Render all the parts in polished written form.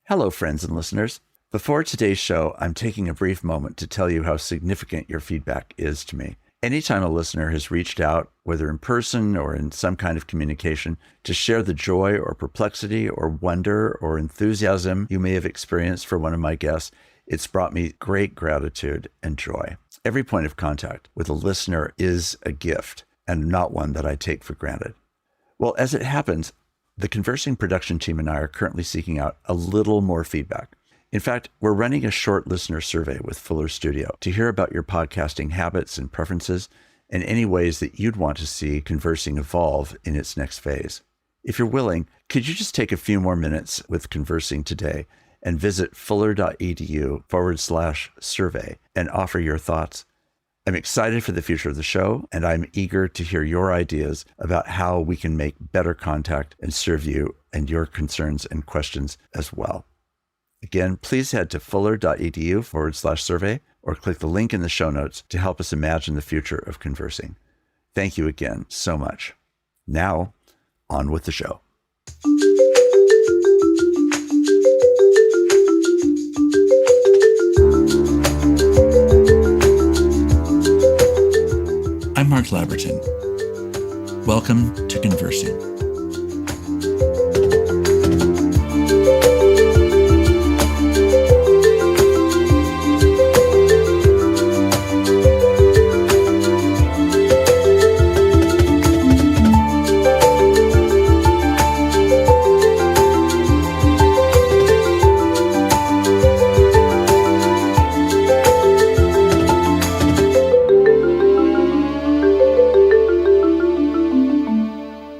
Hello, friends and listeners. Before today's show, I'm taking a brief moment to tell you how significant your feedback is to me. Anytime a listener has reached out, whether in person or in some kind of communication, to share the joy or perplexity or wonder or enthusiasm you may have experienced for one of my guests, it's brought me great gratitude and joy. Every point of contact with a listener is a gift and not one that I take for granted. Well, as it happens, the Conversing production team and I are currently seeking out a little more feedback. In fact, we're running a short listener survey with Fuller Studio to hear about your podcasting habits and preferences and any ways that you'd want to see Conversing evolve in its next phase. If you're willing, could you just take a few more minutes with Conversing today and visit fuller.edu/survey and offer your thoughts? I'm excited for the future of the show, and I'm eager to hear your ideas about how we can make better contact and serve you and your concerns and questions as well. Again, please head to fuller.edu/survey or click the link in the show notes to help us imagine the future of Conversing. Thank you again so much. Now, on with the show. I'm Mark Labberton. Welcome to Conversing.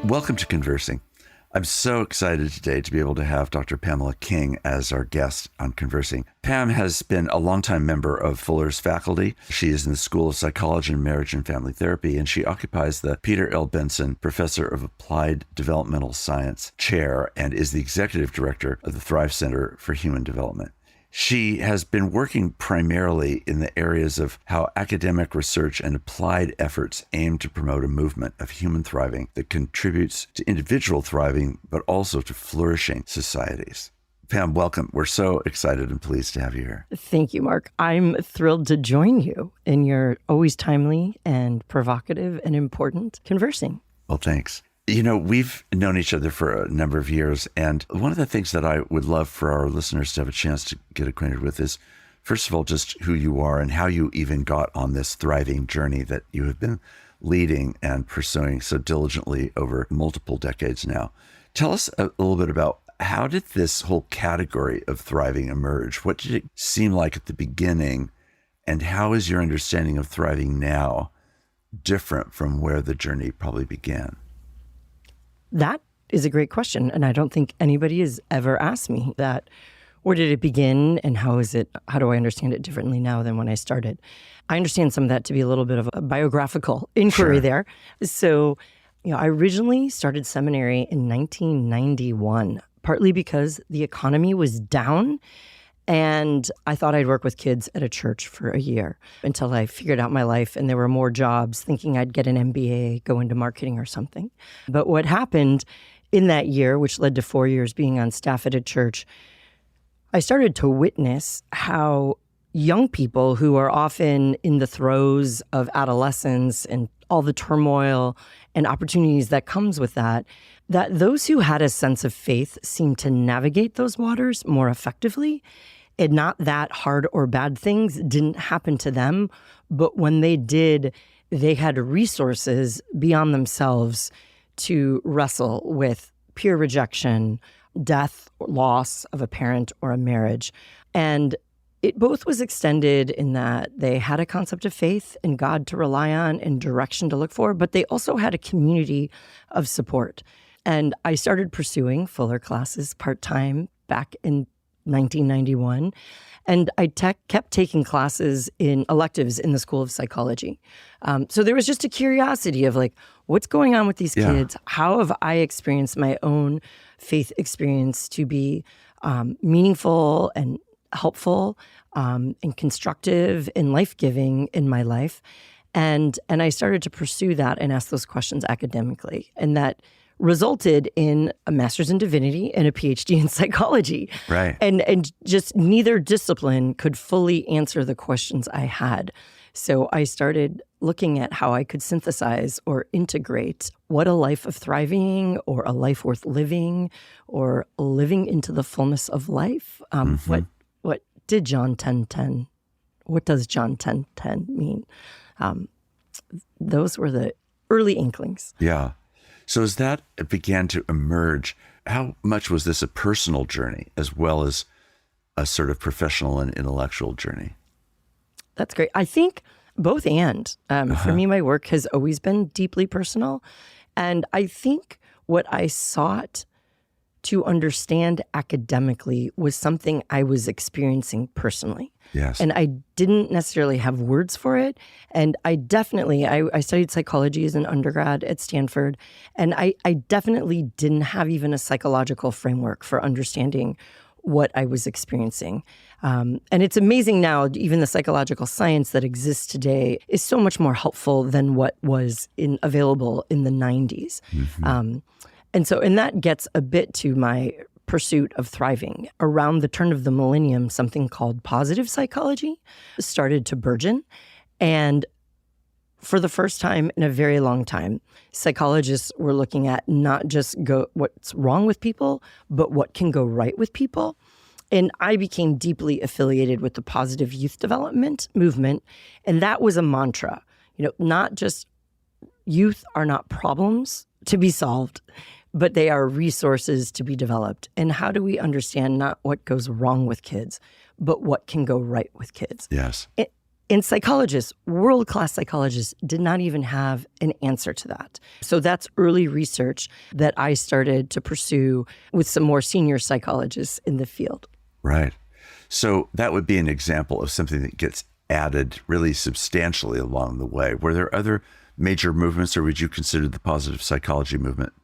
Welcome to Conversing. I'm so excited today to be able to have Dr. Pamela King as our guest on Conversing. Pam has been a longtime member of Fuller's faculty. She is in the School of Psychology and Marriage and Family Therapy, and she occupies the Peter L. Benson Professor of Applied Developmental Science chair and is the executive director of the Thrive Center for Human Development. She has been working primarily in the areas of how academic research and applied efforts aim to promote a movement of human thriving that contributes to individual thriving, but also to flourishing societies. Pam, welcome. We're so excited and pleased to have you here. Thank you, Mark. I'm thrilled to join you in your always timely and provocative and important Conversing. Well, thanks. You know, we've known each other for a number of years, and one of the things that I would love for our listeners to have a chance to get acquainted with is, first of all, just who you are and how you even got on this thriving journey that you have been leading and pursuing so diligently over multiple decades now. Tell us a little bit about how did this whole category of thriving emerge? What did it seem like at the beginning, and how is your understanding of thriving now different from where the journey probably began? That is a great question, and I don't think anybody has ever asked me that. Where did it begin, and how do I understand it differently now than when I started? I understand some of that to be a little bit of a biographical inquiry there. So, I originally started seminary in 1991, partly because the economy was down, and I thought I'd work with kids at a church for a year until I figured out my life and there were more jobs, thinking I'd get an MBA, go into marketing or something. But what happened in that year, which led to 4 years being on staff at a church, I started to witness how young people who are often in the throes of adolescence and all the turmoil and opportunities that comes with that those who had a sense of faith seemed to navigate those waters more effectively. And not that hard or bad things didn't happen to them, but when they did, they had resources beyond themselves to wrestle with peer rejection, death, or loss of a parent or a marriage. And it both was extended in that they had a concept of faith and God to rely on and direction to look for, but they also had a community of support. And I started pursuing Fuller classes part-time back in 1991. And I kept taking classes in electives in the School of Psychology. So there was just a curiosity of what's going on with these kids? How have I experienced my own faith experience to be meaningful and helpful and constructive and life-giving in my life? And I started to pursue that and ask those questions academically. And that resulted in a master's in divinity and a PhD in psychology. Right. And just neither discipline could fully answer the questions I had. So I started looking at how I could synthesize or integrate what a life of thriving or a life worth living or living into the fullness of life. What did John 10:10? What does John 10:10 mean? Those were the early inklings. Yeah. So as that began to emerge, how much was this a personal journey as well as a sort of professional and intellectual journey? That's great. I think both and. For me, my work has always been deeply personal. And I think what I sought to understand academically was something I was experiencing personally. Yes. And I didn't necessarily have words for it. And I definitely, I studied psychology as an undergrad at Stanford. And I definitely didn't have even a psychological framework for understanding what I was experiencing. And it's amazing now, even the psychological science that exists today is so much more helpful than what was available in the 90s. And that gets a bit to my pursuit of thriving. Around the turn of the millennium, something called positive psychology started to burgeon. And for the first time in a very long time, psychologists were looking at not just what's wrong with people, but what can go right with people. And I became deeply affiliated with the positive youth development movement. And that was a mantra, not just youth are not problems to be solved, but they are resources to be developed. And how do we understand not what goes wrong with kids, but what can go right with kids? Yes. And psychologists, world-class psychologists, did not even have an answer to that. So that's early research that I started to pursue with some more senior psychologists in the field. Right. So that would be an example of something that gets added really substantially along the way. Were there other major movements, or would you consider the positive psychology movement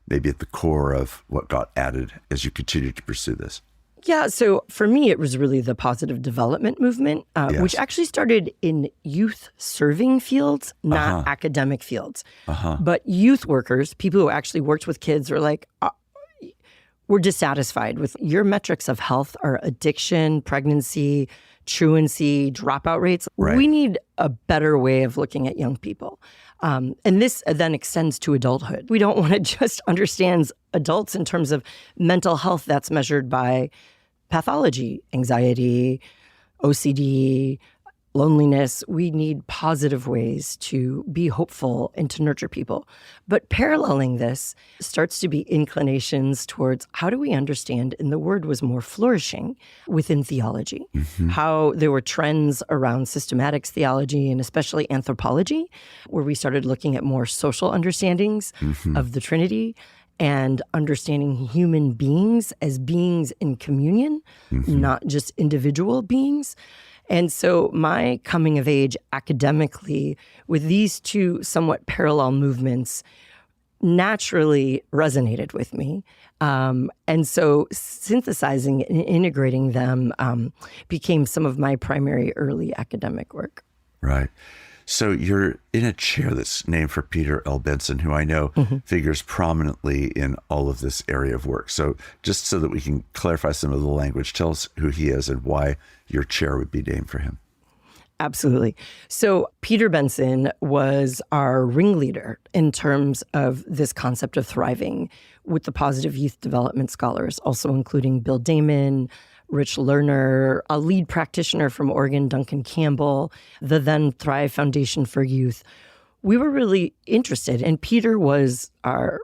maybe at the core of what got added as you continued to pursue this? Yeah, so for me, it was really the positive development movement, which actually started in youth serving fields, not academic fields. But youth workers, people who actually worked with kids, were like, we're dissatisfied with your metrics of health are addiction, pregnancy, truancy, dropout rates. Right. We need a better way of looking at young people. And this then extends to adulthood. We don't want to just understand adults in terms of mental health that's measured by pathology, anxiety, OCD, loneliness. We need positive ways to be hopeful and to nurture people. But paralleling this starts to be inclinations towards how do we understand, and the word was more flourishing within theology, how there were trends around systematics theology and especially anthropology, where we started looking at more social understandings of the Trinity and understanding human beings as beings in communion, not just individual beings. And so my coming of age academically with these two somewhat parallel movements naturally resonated with me. And so synthesizing and integrating them became some of my primary early academic work. Right. So you're in a chair that's named for Peter L. Benson, who I know figures prominently in all of this area of work. So just so that we can clarify some of the language, tell us who he is and why your chair would be named for him. Absolutely. So Peter Benson was our ringleader in terms of this concept of thriving with the positive youth development scholars, also including Bill Damon, Rich Lerner, a lead practitioner from Oregon, Duncan Campbell, the then Thrive Foundation for Youth. We were really interested, and Peter was our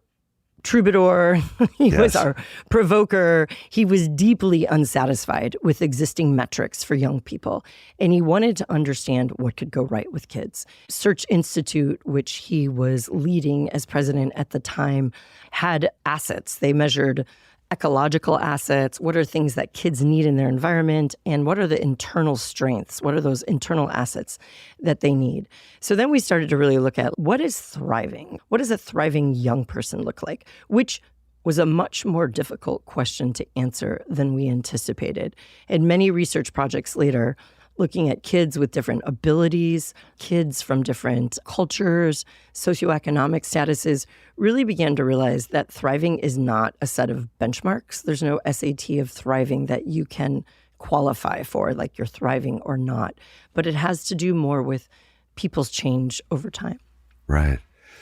troubadour. He was our provoker. He was deeply unsatisfied with existing metrics for young people, and he wanted to understand what could go right with kids. Search Institute, which he was leading as president at the time, had assets. They measured ecological assets, what are things that kids need in their environment, and what are the internal strengths, what are those internal assets that they need. So then we started to really look at what is thriving? What does a thriving young person look like? Which was a much more difficult question to answer than we anticipated. And many research projects later looking at kids with different abilities, kids from different cultures, socioeconomic statuses, really began to realize that thriving is not a set of benchmarks. There's no SAT of thriving that you can qualify for, like you're thriving or not. But it has to do more with people's change over time. Right.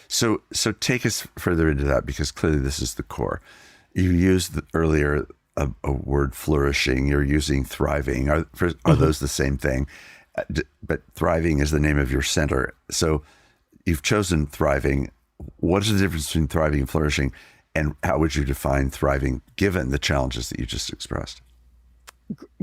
So take us further into that, because clearly this is the core. You used earlier a word flourishing. You're using thriving. Are those the same thing? But thriving is the name of your center. So you've chosen thriving. What is the difference between thriving and flourishing? And how would you define thriving given the challenges that you just expressed?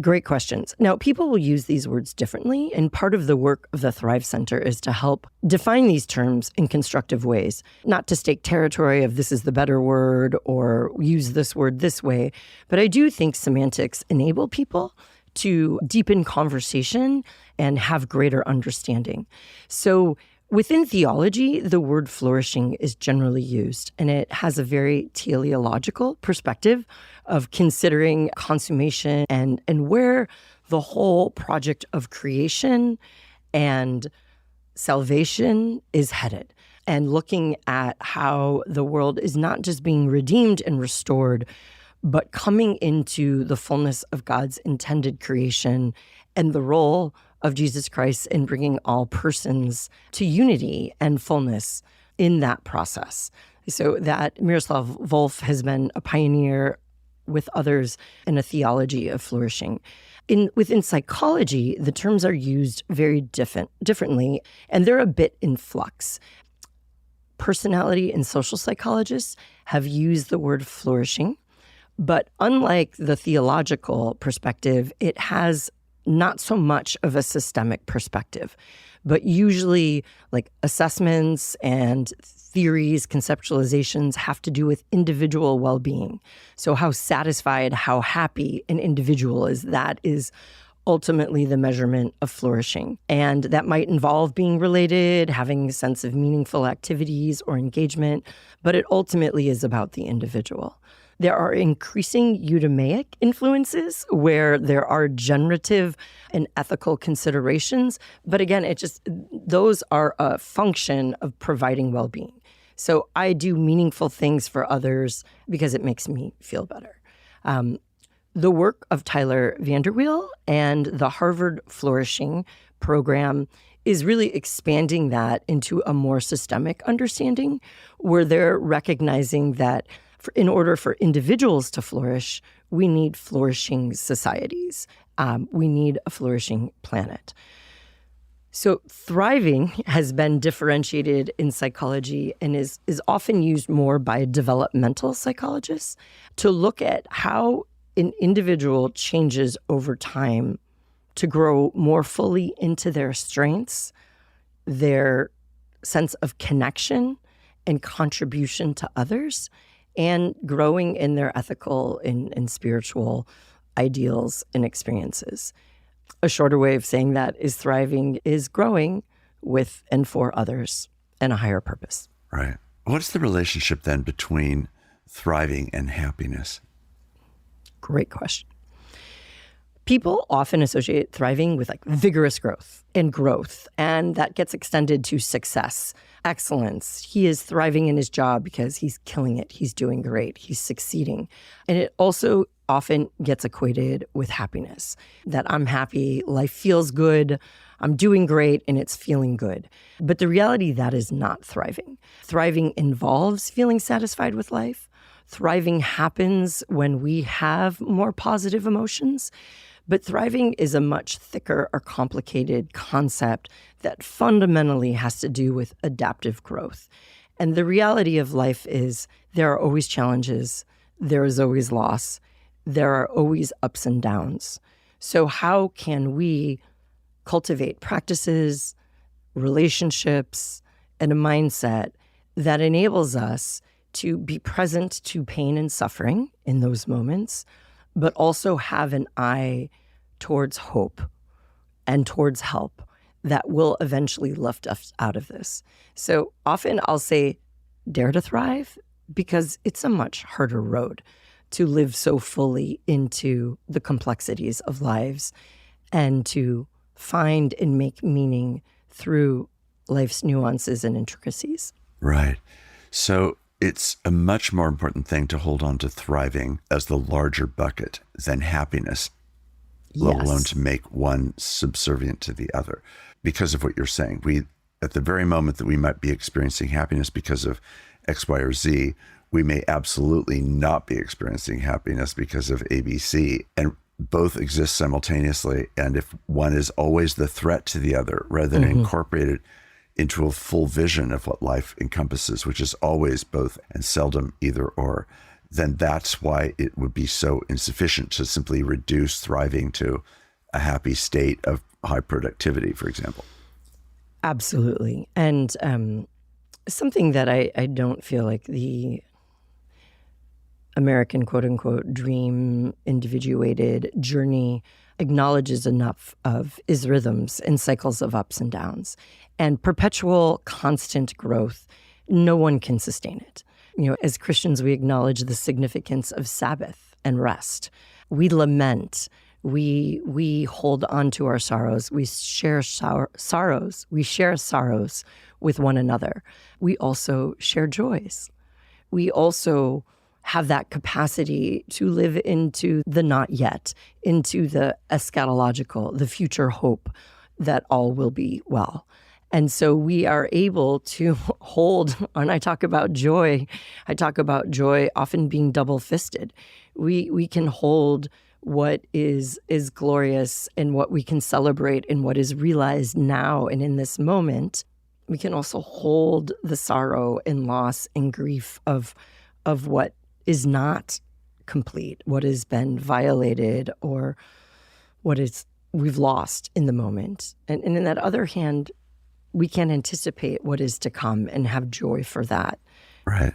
Great questions. Now, people will use these words differently, and part of the work of the Thrive Center is to help define these terms in constructive ways, not to stake territory of this is the better word or use this word this way. But I do think semantics enable people to deepen conversation and have greater understanding. So within theology, the word flourishing is generally used, and it has a very teleological perspective of considering consummation and where the whole project of creation and salvation is headed, and looking at how the world is not just being redeemed and restored, but coming into the fullness of God's intended creation and the role of Jesus Christ in bringing all persons to unity and fullness in that process. So that Miroslav Volf has been a pioneer with others in a theology of flourishing. Within psychology, the terms are used very differently, and they're a bit in flux. Personality and social psychologists have used the word flourishing, but unlike the theological perspective, it has not so much of a systemic perspective, but usually like assessments and theories, conceptualizations have to do with individual well-being. So how satisfied, how happy an individual is, that is ultimately the measurement of flourishing. And that might involve being related, having a sense of meaningful activities or engagement, but it ultimately is about the individual. There are increasing eudemaic influences where there are generative and ethical considerations. But again, those are a function of providing well-being. So I do meaningful things for others because it makes me feel better. The work of Tyler Vanderweel and the Harvard Flourishing Program is really expanding that into a more systemic understanding, where they're recognizing that in order for individuals to flourish, we need flourishing societies. We need a flourishing planet. So thriving has been differentiated in psychology and is often used more by developmental psychologists to look at how an individual changes over time to grow more fully into their strengths, their sense of connection and contribution to others, and growing in their ethical and spiritual ideals and experiences. A shorter way of saying that is thriving is growing with and for others and a higher purpose. Right. What's the relationship then between thriving and happiness? Great question. People often associate thriving with like vigorous growth, and that gets extended to success, excellence. He is thriving in his job because he's killing it. He's doing great. He's succeeding. And it also often gets equated with happiness, that I'm happy, life feels good, I'm doing great, and it's feeling good. But the reality, that is not thriving. Thriving involves feeling satisfied with life. Thriving happens when we have more positive emotions. But thriving is a much thicker or complicated concept that fundamentally has to do with adaptive growth. And the reality of life is there are always challenges, there is always loss, there are always ups and downs. So how can we cultivate practices, relationships, and a mindset that enables us to be present to pain and suffering in those moments, but also have an eye towards hope and towards help that will eventually lift us out of this. So often I'll say, dare to thrive, because it's a much harder road to live so fully into the complexities of lives and to find and make meaning through life's nuances and intricacies. Right. So it's a much more important thing to hold on to thriving as the larger bucket than happiness, let alone to make one subservient to the other. Because of what you're saying, we, at the very moment that we might be experiencing happiness because of X, Y, or Z, we may absolutely not be experiencing happiness because of ABC, and both exist simultaneously. And if one is always the threat to the other rather than incorporated into a full vision of what life encompasses, which is always both and seldom either or, then that's why it would be so insufficient to simply reduce thriving to a happy state of high productivity, for example. Absolutely. And something that I don't feel like the American quote unquote dream individuated journey acknowledges enough of is rhythms and cycles of ups and downs and perpetual constant growth. No one can sustain it. You know, as Christians, we acknowledge the significance of Sabbath and rest. We lament. We hold on to our sorrows. We share sorrows. We share sorrows with one another. We also share joys. We also have that capacity to live into the not yet, into the eschatological, the future hope that all will be well. And so we are able to hold, and I talk about joy often being double-fisted. We can hold what is glorious and what we can celebrate and what is realized now and in this moment. We can also hold the sorrow and loss and grief of what is not complete, what has been violated, or what is we've lost in the moment. And in that other hand, we can anticipate what is to come and have joy for that. Right.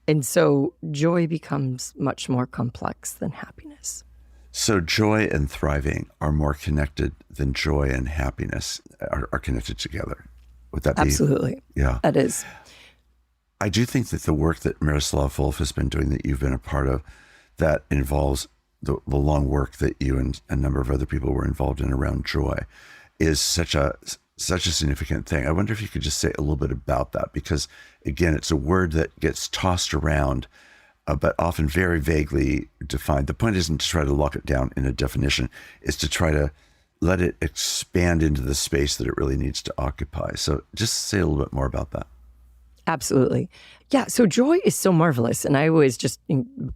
And so joy becomes much more complex than happiness. So joy and thriving are more connected than joy and happiness are connected together. Would that be? Absolutely. Yeah. That is. I do think that the work that Miroslav Volf has been doing, that you've been a part of, that involves the long work that you and a number of other people were involved in around joy, is such a significant thing. I wonder if you could just say a little bit about that, because again, it's a word that gets tossed around, but often very vaguely defined. The point isn't to try to lock it down in a definition, it's to try to let it expand into the space that it really needs to occupy. So just say a little bit more about that. Absolutely. Yeah. So joy is so marvelous. And I was just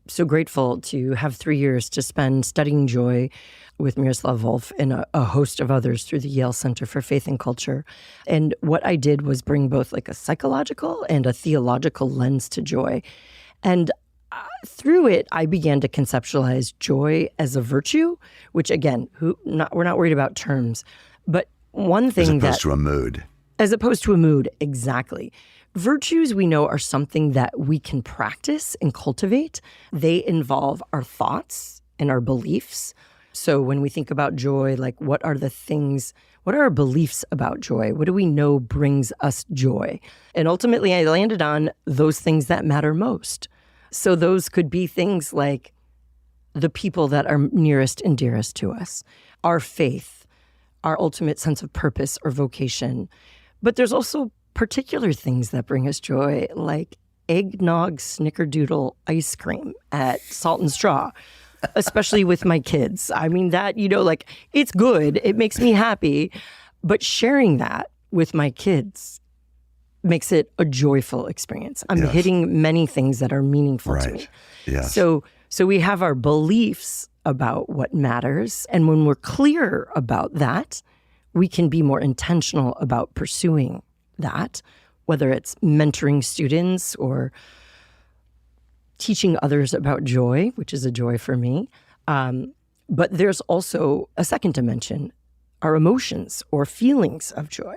so grateful to have 3 years to spend studying joy with Miroslav Volf and a host of others through the Yale Center for Faith and Culture. And what I did was bring both like a psychological and a theological lens to joy. And through it, I began to conceptualize joy as a virtue, which again, we're not worried about terms, but one thing as opposed to a mood. As opposed to a mood, exactly. Virtues, we know, are something that we can practice and cultivate. They involve our thoughts and our beliefs. So when we think about joy, like what are our beliefs about joy? What do we know brings us joy? And ultimately, I landed on those things that matter most. So those could be things like the people that are nearest and dearest to us, our faith, our ultimate sense of purpose or vocation. But there's also particular things that bring us joy, like eggnog snickerdoodle ice cream at Salt and Straw, especially with my kids. I mean, that, like it's good. It makes me happy. But sharing that with my kids makes it a joyful experience. I'm hitting many things that are meaningful to me. Yes. So we have our beliefs about what matters. And when we're clear about that, we can be more intentional about pursuing that, whether it's mentoring students or teaching others about joy, which is a joy for me. But there's also a second dimension, our emotions or feelings of joy.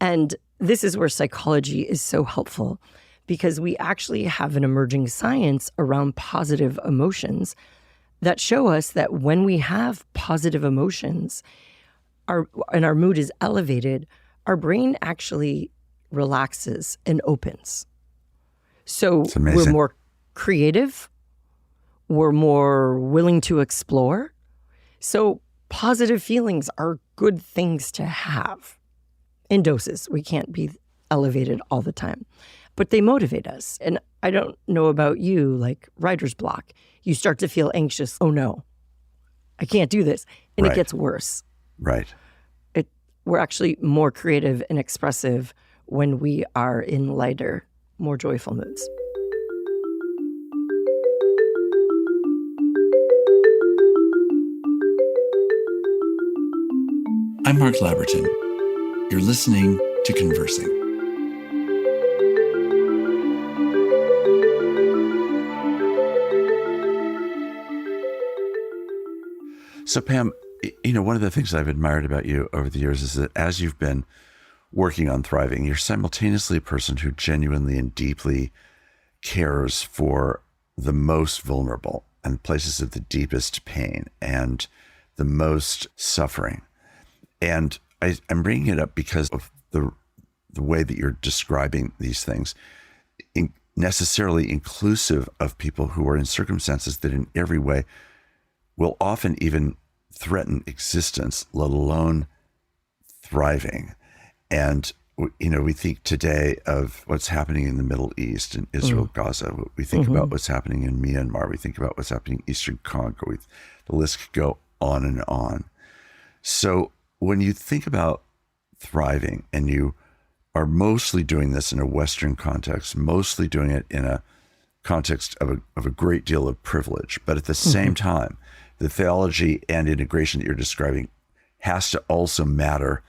And this is where psychology is so helpful, because we actually have an emerging science around positive emotions that show us that when we have positive emotions and our mood is elevated, our brain actually relaxes and opens. So we're more creative, we're more willing to explore. So positive feelings are good things to have in doses. We can't be elevated all the time, but they motivate us. And I don't know about you, like writer's block. You start to feel anxious. Oh no, I can't do this. And Right. it gets worse. Right. We're actually more creative and expressive when we are in lighter, more joyful moods. I'm Mark Labberton. You're listening to Conversing. So, Pam, one of the things I've admired about you over the years is that as you've been working on thriving, you're simultaneously a person who genuinely and deeply cares for the most vulnerable and places of the deepest pain and the most suffering. And I'm bringing it up because of the way that you're describing these things, necessarily inclusive of people who are in circumstances that in every way will often even threaten existence, let alone thriving. And, we think today of what's happening in the Middle East, in Israel, Gaza. We think about what's happening in Myanmar. We think about what's happening in Eastern Congo. The list could go on and on. So when you think about thriving, and you are mostly doing this in a Western context, mostly doing it in a context of a great deal of privilege, but at the same time, the theology and integration that you're describing has to also matter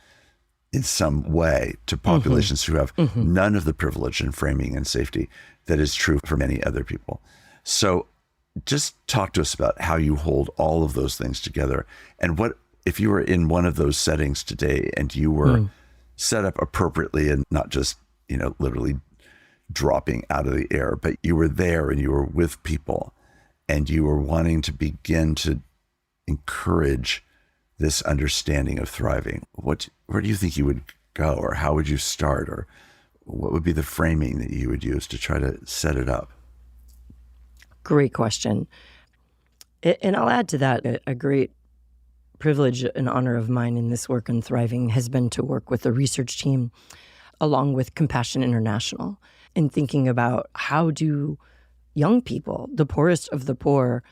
in some way to populations who have none of the privilege and framing and safety that is true for many other people. So just talk to us about how you hold all of those things together, and what if you were in one of those settings today and you were set up appropriately and not just, literally dropping out of the air, but you were there and you were with people and you were wanting to begin to encourage this understanding of thriving. Where do you think you would go, or how would you start, or what would be the framing that you would use to try to set it up? Great question. And I'll add to that, a great privilege and honor of mine in this work on thriving has been to work with a research team along with Compassion International in thinking about how do young people, the poorest of the poor,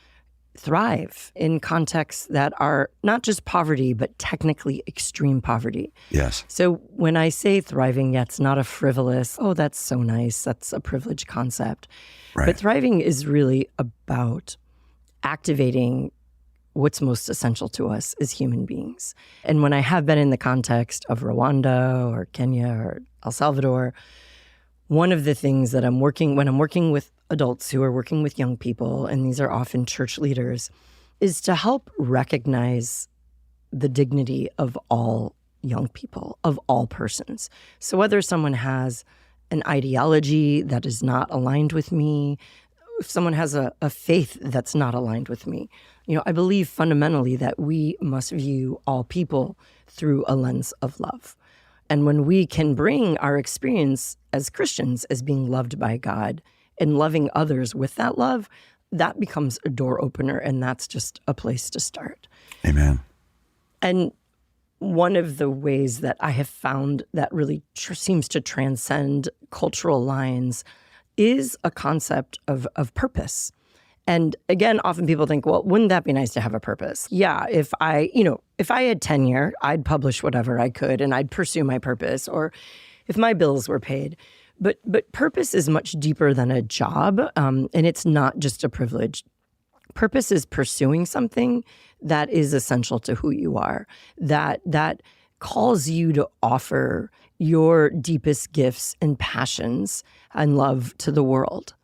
thrive in contexts that are not just poverty, but technically extreme poverty. Yes. So when I say thriving, it's not a frivolous, oh, that's so nice, that's a privileged concept. Right. But thriving is really about activating what's most essential to us as human beings. And when I have been in the context of Rwanda or Kenya or El Salvador, one of the things that when I'm working with adults who are working with young people, and these are often church leaders, is to help recognize the dignity of all young people, of all persons. So whether someone has an ideology that is not aligned with me, if someone has a faith that's not aligned with me, I believe fundamentally that we must view all people through a lens of love. And when we can bring our experience as Christians as being loved by God and loving others with that love, that becomes a door opener, and that's just a place to start. Amen. And one of the ways that I have found that really seems to transcend cultural lines is a concept of purpose. And again, often people think, well, wouldn't that be nice to have a purpose? Yeah, if I had tenure, I'd publish whatever I could and I'd pursue my purpose, or if my bills were paid. But purpose is much deeper than a job, and it's not just a privilege. Purpose is pursuing something that is essential to who you are, that calls you to offer your deepest gifts and passions and love to the world.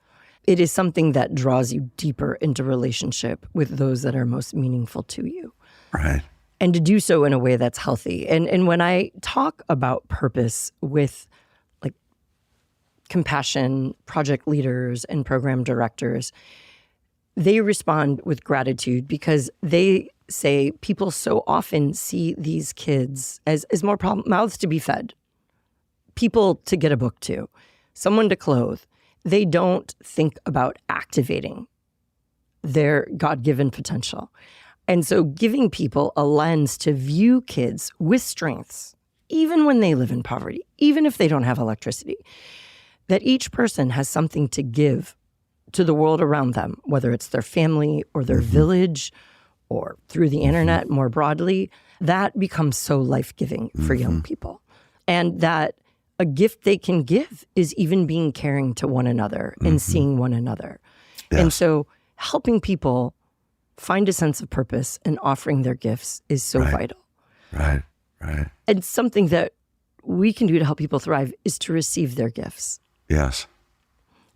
It is something that draws you deeper into relationship with those that are most meaningful to you. Right. And to do so in a way that's healthy. And when I talk about purpose with like compassion, project leaders, and program directors, they respond with gratitude because they say people so often see these kids as more mouths to be fed, people to get a book to, someone to clothe. They don't think about activating their God-given potential. And so giving people a lens to view kids with strengths, even when they live in poverty, even if they don't have electricity, that each person has something to give to the world around them, whether it's their family or their village or through the internet more broadly, that becomes so life-giving for young people. And that a gift they can give is even being caring to one another and seeing one another. Yes. And so helping people find a sense of purpose and offering their gifts is so vital. Right. And something that we can do to help people thrive is to receive their gifts. Yes.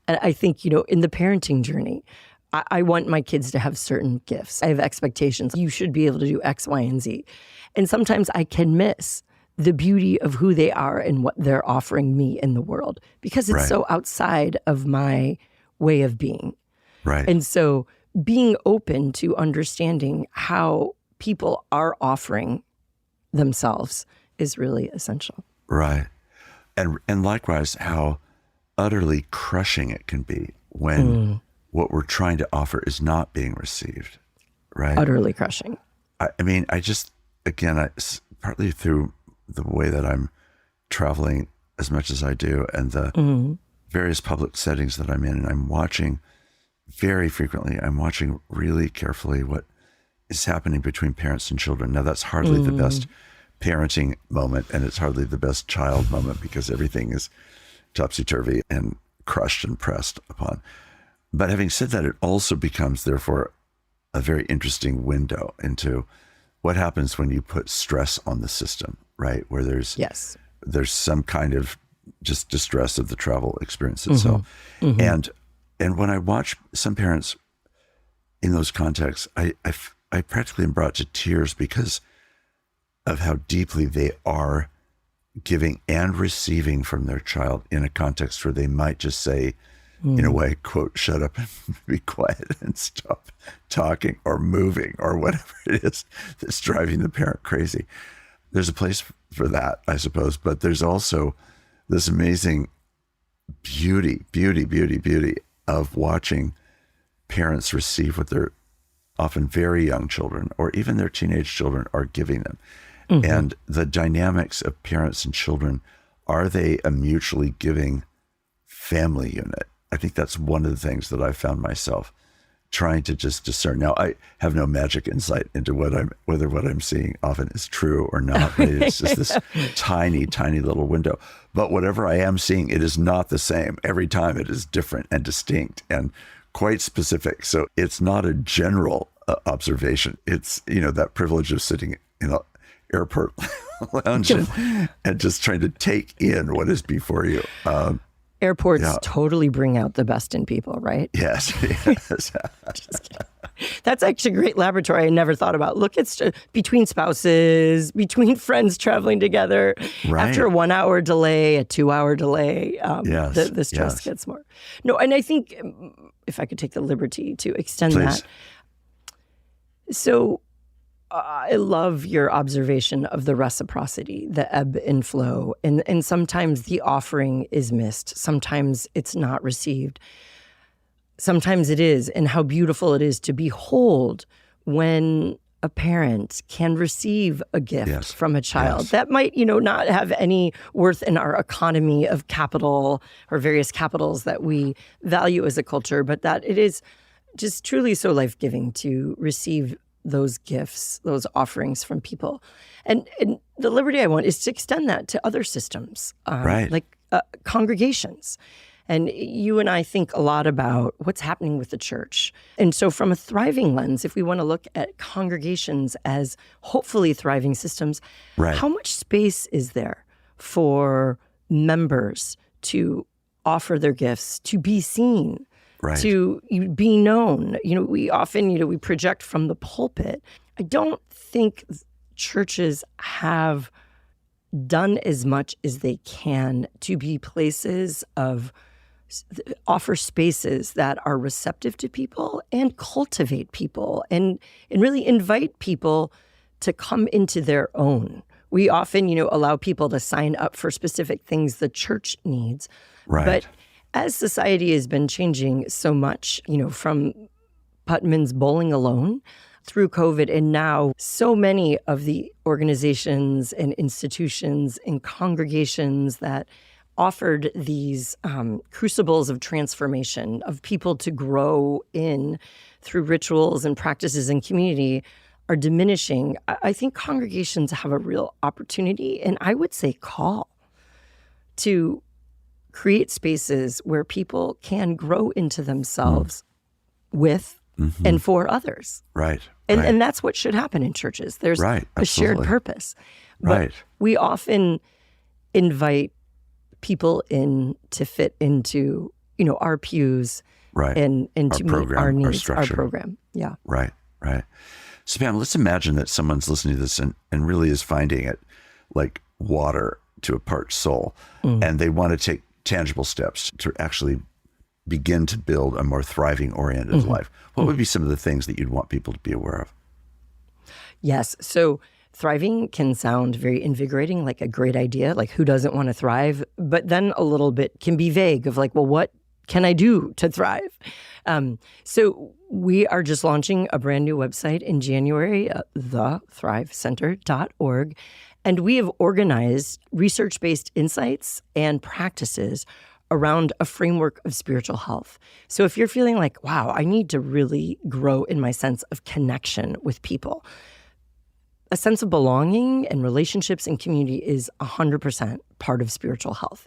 And I think, in the parenting journey, I want my kids to have certain gifts. I have expectations. You should be able to do X, Y, and Z. And sometimes I can miss the beauty of who they are and what they're offering me in the world because it's so outside of my way of being. Right. And so being open to understanding how people are offering themselves is really essential. Right. And likewise, how utterly crushing it can be when what we're trying to offer is not being received. Right. Utterly crushing. I mean, partly through the way that I'm traveling as much as I do and the various public settings that I'm in, and I'm watching very frequently, I'm watching really carefully what is happening between parents and children. Now, that's hardly the best parenting moment, and it's hardly the best child moment because everything is topsy-turvy and crushed and pressed upon. But having said that, it also becomes, therefore, a very interesting window into what happens when you put stress on the system, right? Where there's some kind of just distress of the travel experience itself. And when I watch some parents in those contexts, I practically am brought to tears because of how deeply they are giving and receiving from their child in a context where they might just say, in a way, quote, shut up and be quiet and stop talking or moving or whatever it is that's driving the parent crazy. There's a place for that, I suppose, but there's also this amazing beauty of watching parents receive what their often very young children or even their teenage children are giving them. And the dynamics of parents and children, are they a mutually giving family unit? I think that's one of the things that I found myself trying to just discern. Now, I have no magic insight into whether what I'm seeing often is true or not. Right? It's just this tiny little window. But whatever I am seeing, it is not the same. Every time it is different and distinct and quite specific. So it's not a general observation. It's, that privilege of sitting in an airport lounge and just trying to take in what is before you. Airports totally bring out the best in people, right? Yes. Just kidding. That's actually a great laboratory I never thought about. Look, it's between spouses, between friends traveling together. Right. After a 1 hour delay, a 2 hour delay, the stress gets more. No, and I think if I could take the liberty to extend that. So I love your observation of the reciprocity, the ebb and flow. And sometimes the offering is missed. Sometimes it's not received. Sometimes it is. And how beautiful it is to behold when a parent can receive a gift from a child that might, not have any worth in our economy of capital or various capitals that we value as a culture, but that it is just truly so life-giving to receive those gifts, those offerings from people. And the liberty I want is to extend that to other systems, like congregations. And you and I think a lot about what's happening with the church. And so from a thriving lens, if we want to look at congregations as hopefully thriving systems, how much space is there for members to offer their gifts, to be seen, to be known? We often, we project from the pulpit. I don't think churches have done as much as they can to be places of offer spaces that are receptive to people and cultivate people and really invite people to come into their own. We often, allow people to sign up for specific things the church needs. But as society has been changing so much, from Putman's Bowling Alone, through COVID. And now so many of the organizations and institutions and congregations that offered these crucibles of transformation of people to grow in through rituals and practices and community are diminishing. I think congregations have a real opportunity, and I would say call, to create spaces where people can grow into themselves with and for others. Right. And that's what should happen in churches. There's a shared purpose. But we often invite people in to fit into, our pews and to meet our needs, our program. Yeah. Right. So Pam, let's imagine that someone's listening to this and really is finding it like water to a parched soul, and they want to take tangible steps to actually begin to build a more thriving oriented life. What would be some of the things that you'd want people to be aware of? Yes. So thriving can sound very invigorating, like a great idea, like who doesn't want to thrive? But then a little bit can be vague of like, well, what can I do to thrive? So we are just launching a brand new website in January, thethrivecenter.org. And we have organized research-based insights and practices around a framework of spiritual health. So if you're feeling like, wow, I need to really grow in my sense of connection with people, a sense of belonging and relationships and community is 100% part of spiritual health.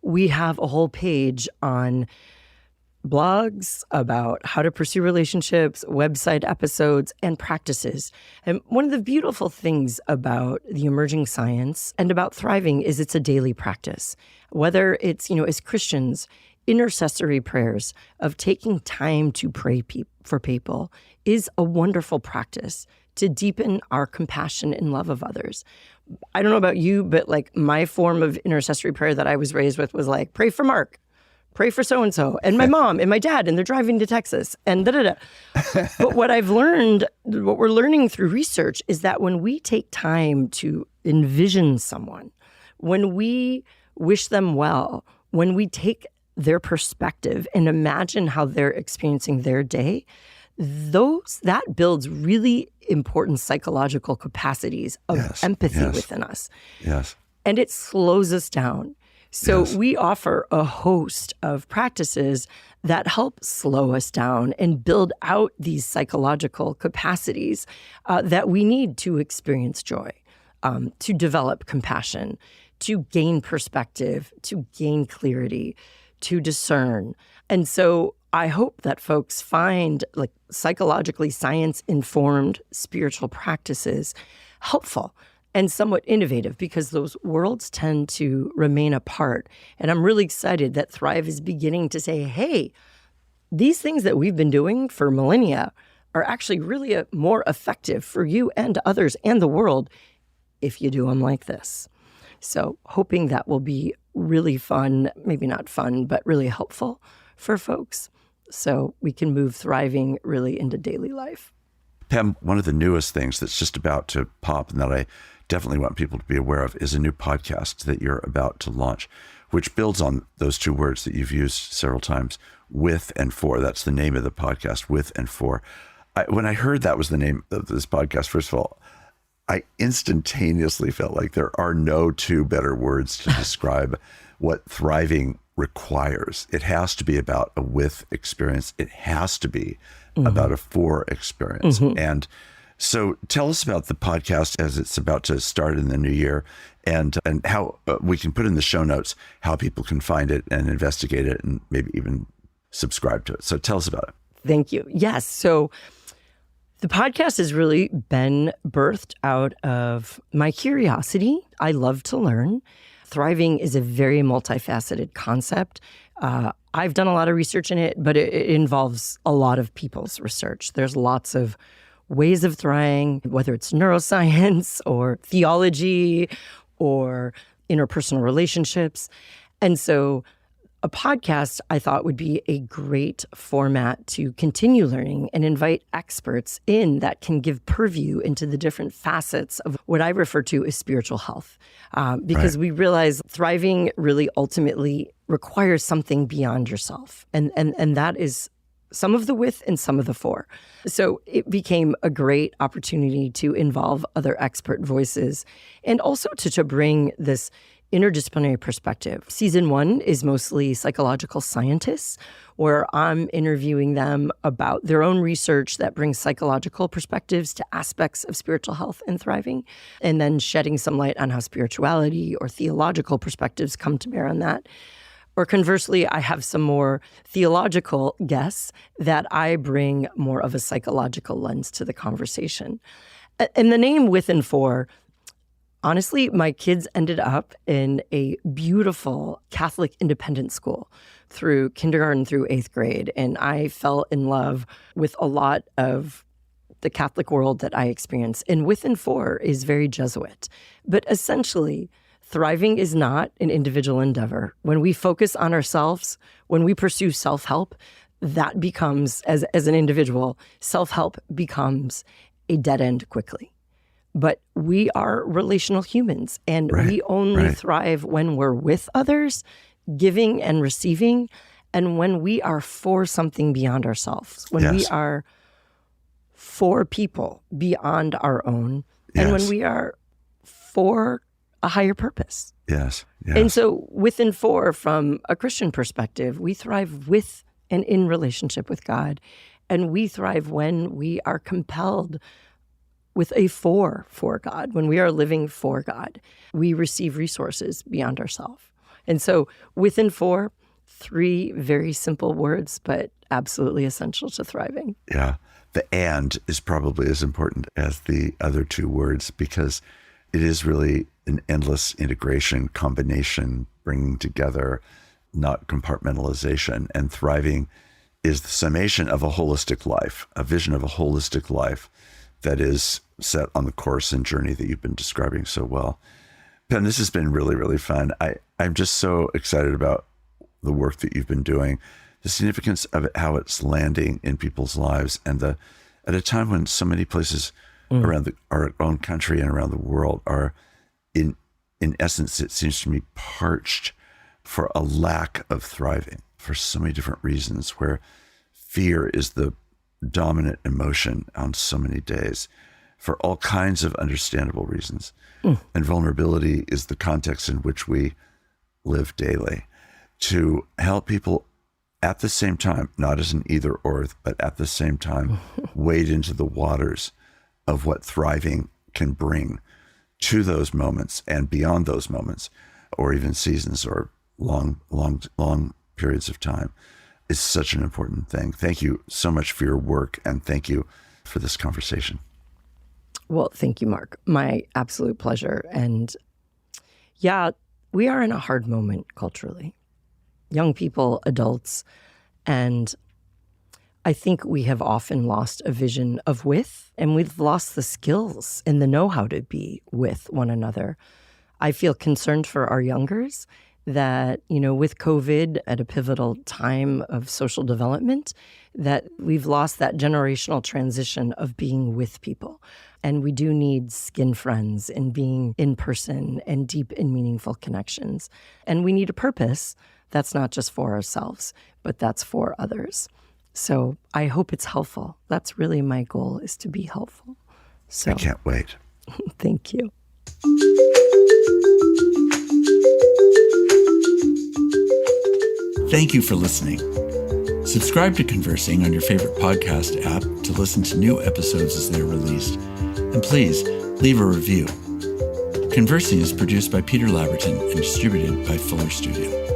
We have a whole page on blogs about how to pursue relationships, website episodes, and practices. And one of the beautiful things about the emerging science and about thriving is it's a daily practice. Whether it's, as Christians, intercessory prayers of taking time to pray for people is a wonderful practice to deepen our compassion and love of others. I don't know about you, but like my form of intercessory prayer that I was raised with was like, pray for Mark. Pray for so-and-so, and my mom, and my dad, and they're driving to Texas, and da-da-da. But what we're learning through research is that when we take time to envision someone, when we wish them well, when we take their perspective and imagine how they're experiencing their day, that builds really important psychological capacities of empathy within us. Yes. And it slows us down. So we offer a host of practices that help slow us down and build out these psychological capacities that we need to experience joy, to develop compassion, to gain perspective, to gain clarity, to discern. And so I hope that folks find like psychologically science-informed spiritual practices helpful and somewhat innovative, because those worlds tend to remain apart. And I'm really excited that Thrive is beginning to say, hey, these things that we've been doing for millennia are actually really more effective for you and others and the world if you do them like this. So hoping that will be really fun, maybe not fun, but really helpful for folks so we can move thriving really into daily life. Pam, one of the newest things that's just about to pop and that I definitely want people to be aware of is a new podcast that you're about to launch, which builds on those two words that you've used several times, with and for. That's the name of the podcast, with and for. When I heard that was the name of this podcast, first of all, I instantaneously felt like there are no two better words to describe what thriving requires. It has to be about a with experience. It has to be about a for experience. And so tell us about the podcast as it's about to start in the new year, and how we can put in the show notes how people can find it and investigate it and maybe even subscribe to it. So tell us about it. Thank you. Yes. So the podcast has really been birthed out of my curiosity. I love to learn. Thriving is a very multifaceted concept. I've done a lot of research in it, but it involves a lot of people's research. There's lots of ways of thriving, whether it's neuroscience or theology or interpersonal relationships. And so a podcast, I thought, would be a great format to continue learning and invite experts in that can give purview into the different facets of what I refer to as spiritual health. Because we realize thriving really ultimately requires something beyond yourself. And that is some of the with and some of the for. So it became a great opportunity to involve other expert voices and also to bring this interdisciplinary perspective. Season 1 is mostly psychological scientists, where I'm interviewing them about their own research that brings psychological perspectives to aspects of spiritual health and thriving, and then shedding some light on how spirituality or theological perspectives come to bear on that. Or conversely, I have some more theological guests that I bring more of a psychological lens to the conversation. And the name With and For, honestly, my kids ended up in a beautiful Catholic independent school through kindergarten through 8th grade. And I fell in love with a lot of the Catholic world that I experienced. And With and For is very Jesuit. But essentially, thriving is not an individual endeavor. When we focus on ourselves, when we pursue self-help, that becomes, as an individual, self-help becomes a dead end quickly. But we are relational humans, and we only thrive when we're with others, giving and receiving, and when we are for something beyond ourselves, when we are for people beyond our own, and when we are for a higher purpose. Yes. And so With and For, from a Christian perspective, we thrive with and in relationship with God, and we thrive when we are compelled with a for God. When we are living for God, we receive resources beyond ourselves. And so With and For, 3 very simple words, but absolutely essential to thriving. Yeah. The and is probably as important as the other 2 words, because it is really an endless integration, combination, bringing together, not compartmentalization. And thriving is the summation of a holistic life, a vision of a holistic life that is set on the course and journey that you've been describing so well. Pam, this has been really, really fun. I'm just so excited about the work that you've been doing, the significance of it, how it's landing in people's lives, and at a time when so many places around our own country and around the world are, in essence, it seems to me, parched for a lack of thriving for so many different reasons, where fear is the dominant emotion on so many days for all kinds of understandable reasons. And vulnerability is the context in which we live daily. To help people at the same time, not as an either or, but at the same time, wade into the waters of what thriving can bring to those moments and beyond those moments, or even seasons or long periods of time, is such an important thing. Thank you so much for your work, and thank you for this conversation. Well, thank you, Mark. My absolute pleasure. And yeah, we are in a hard moment culturally. Young people, adults, and I think we have often lost a vision of with, and we've lost the skills and the know-how to be with one another. I feel concerned for our youngers that, with COVID at a pivotal time of social development, that we've lost that generational transition of being with people. And we do need skin friends and being in person and deep and meaningful connections. And we need a purpose that's not just for ourselves, but that's for others. So I hope it's helpful. That's really my goal, is to be helpful. So I can't wait. Thank you. Thank you for listening. Subscribe to Conversing on your favorite podcast app to listen to new episodes as they're released. And please leave a review. Conversing is produced by Peter Laberton and distributed by Fuller Studio.